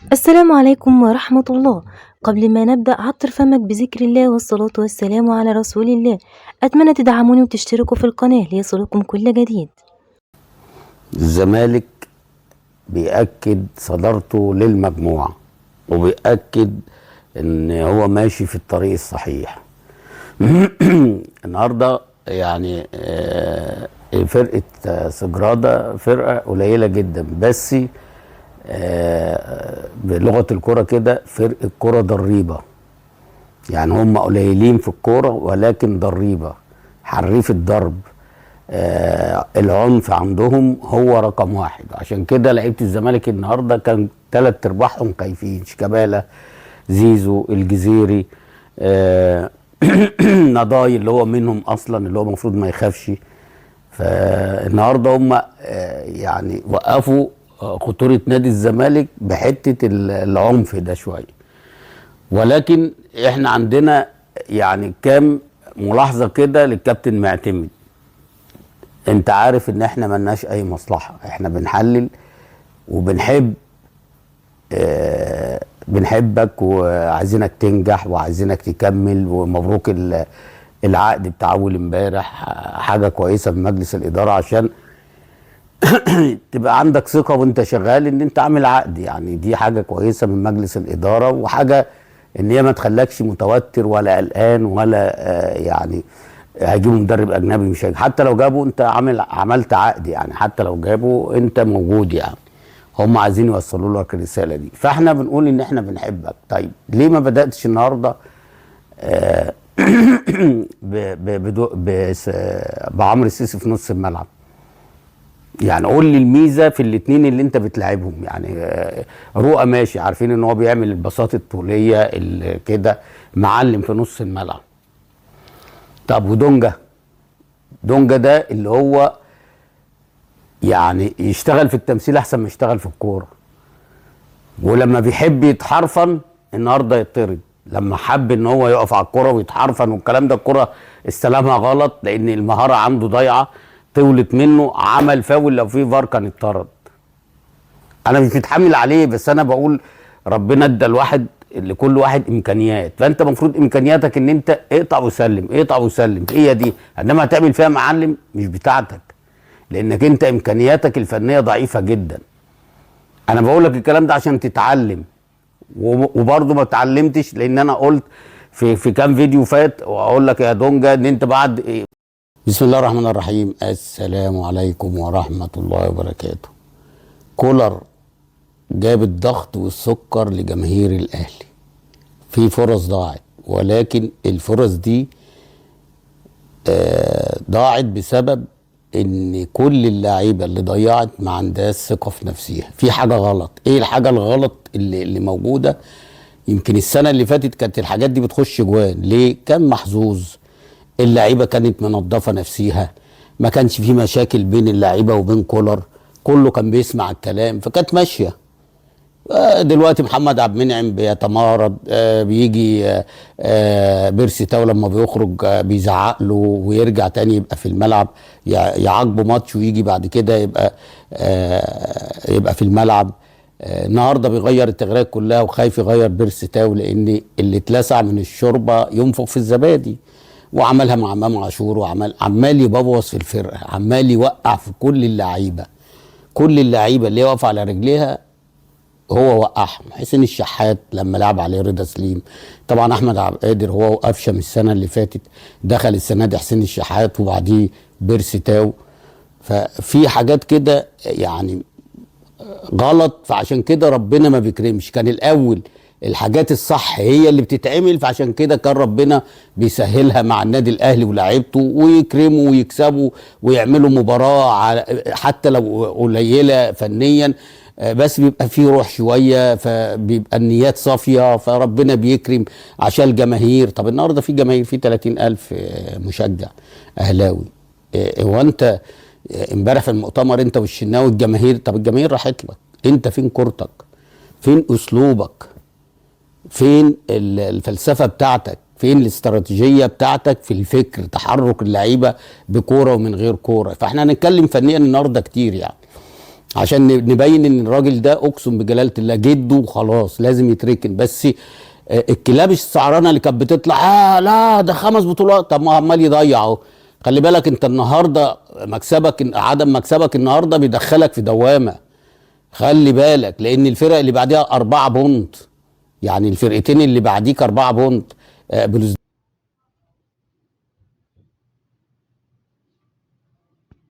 السلام عليكم ورحمة الله. قبل ما نبدأ عطر فمك بذكر الله والصلاة والسلام على رسول الله. أتمنى تدعموني وتشتركوا في القناة ليصلكم كل جديد. الزمالك بيأكد صدارته للمجموعة وبيأكد ان هو ماشي في الطريق الصحيح. النهارده يعني فرقة سجرادة فرقة قليلة جدا، بس بلغة الكرة كده فرقة كرة ضريبة. يعني هم قليلين في الكورة ولكن ضريبة، حريف الضرب. العنف عندهم هو رقم واحد. عشان كده لعيبه الزمالك النهارده كان 3/4 خايفين. شيكابالا، زيزو، الجزيري، نضاي اللي هو منهم اصلا، اللي هو المفروض ما يخافش. فالنهارده هم يعني وقفوا خطوره نادي الزمالك بحته العنف ده شويه. ولكن احنا عندنا يعني كام ملاحظه كده للكابتن معتمد. انت عارف ان احنا ملناش اي مصلحة، احنا بنحلل وبنحب بنحبك وعايزينك تنجح وعايزينك تكمل، ومبروك العقد بتاع اول امبارح. حاجة كويسة من مجلس الادارة عشان تبقى عندك ثقة وانت شغال ان انت عامل عقد. يعني دي حاجة كويسة من مجلس الادارة، وحاجة ان هي ما تخلكش متوتر ولا قلقان ولا يعني هيجيبوا مدرب اجنبي مش هيجي. حتى لو جابوا انت عملت عقد، يعني حتى لو جابوا انت موجود. يعني هم عايزين يوصلوا لك الرساله دي، فاحنا بنقول ان احنا بنحبك. طيب ليه ما بداتش النهارده بعمرو السيسي في نص الملعب؟ يعني قول لي الميزه في الاثنين اللي انت بتلعبهم. يعني رؤى ماشي، عارفين ان هو بيعمل البساط الطوليه اللي كده، معلم في نص الملعب. طب ودونجا؟ دونجا ده اللي هو يعني يشتغل في التمثيل احسن ما يشتغل في الكوره، ولما بيحب يتحرفن النهارده يطرد. لما حب ان هو يقف على الكوره ويتحرفن والكلام ده، الكوره استلمها غلط لان المهاره عنده ضايعه، طولت منه، عمل فاول. لو في فار كان اتطرد. انا مش متحمل عليه، بس انا بقول ربنا ادى الواحد لكل واحد امكانيات، فانت المفروض امكانياتك ان انت اقطع وسلم اقطع وسلم، هي دي. انما هتعمل فيها معلم مش بتاعتك، لانك انت امكانياتك الفنيه ضعيفه جدا. انا بقول لك الكلام ده عشان تتعلم، وبرضه ما اتعلمتش، لان انا قلت في كام فيديو فات واقول لك يا دونجا ان انت بعد بسم الله الرحمن الرحيم. السلام عليكم ورحمه الله وبركاته. كولر جاب الضغط والسكر لجماهير الاهلي. في فرص ضاعت، ولكن الفرص دي ضاعت بسبب ان كل اللعيبه اللي ضيعت ما عندهاش ثقه في نفسها. في حاجه غلط. ايه الحاجه الغلط اللي موجوده؟ يمكن السنه اللي فاتت كانت الحاجات دي بتخش جوان. ليه؟ كان محظوظ، اللعيبه كانت منظفه نفسيها، ما كانش في مشاكل بين اللعيبه وبين كولر، كله كان بيسمع الكلام فكانت ماشيه. دلوقتي محمد عبد المنعم بيتمارض، بيجي بيرسي تاو لما بيخرج بيزعق له ويرجع تاني يبقى في الملعب، يعاقبه ماتش ويجي بعد كده يبقى في الملعب. النهارده بيغير التغييرات كلها وخايف يغير بيرسي تاو لان اللي اتلسع من الشوربه ينفخ في الزبادي. وعملها مع امام عاشور، عمال يبوظ في الفرقه، عمال يوقع في كل اللعيبه. كل اللعيبه اللي واقفه على رجليها هو وقعهم. حسين الشحات لما لعب عليه رضا سليم، طبعا احمد عبد القادر هو وقفشه من السنه اللي فاتت، دخل السنه دي حسين الشحات وبعديه بيرسي تاو. ففي حاجات كده يعني غلط، فعشان كده ربنا ما بيكرمش. كان الاول الحاجات الصح هي اللي بتتعمل، فعشان كده كان ربنا بيسهلها مع النادي الاهلي ولاعيبته، ويكرموا ويكسبوا ويعملوا مباراه حتى لو قليله فنيا، بس بيبقى فيه روح شويه، فبيبقى النيات صافيه، فربنا بيكرم عشان الجماهير. طب النهارده في جماهير، في 30,000 مشجع اهلاوي. هو انت امبارح في المؤتمر انت والشناوي الجماهير، طب الجماهير راحت لك، انت فين كورتك؟ فين اسلوبك؟ فين الفلسفه بتاعتك؟ فين الاستراتيجيه بتاعتك في الفكر، تحرك اللعيبه بكوره ومن غير كوره؟ فاحنا هنتكلم فنيا النهارده كتير يعني. عشان نبين ان الراجل ده اقسم بجلاله الله جده وخلاص لازم يتركن. بس الكلاب السعرانه اللي كانت بتطلع لا ده 5 بطولات، طب ما عمال يضيع اهو. خلي بالك انت النهارده مكسبك، عدم مكسبك النهارده بيدخلك في دوامه. خلي بالك لان الفرق اللي بعديها 4 بونت، يعني الفرقتين اللي بعديك 4 بونت.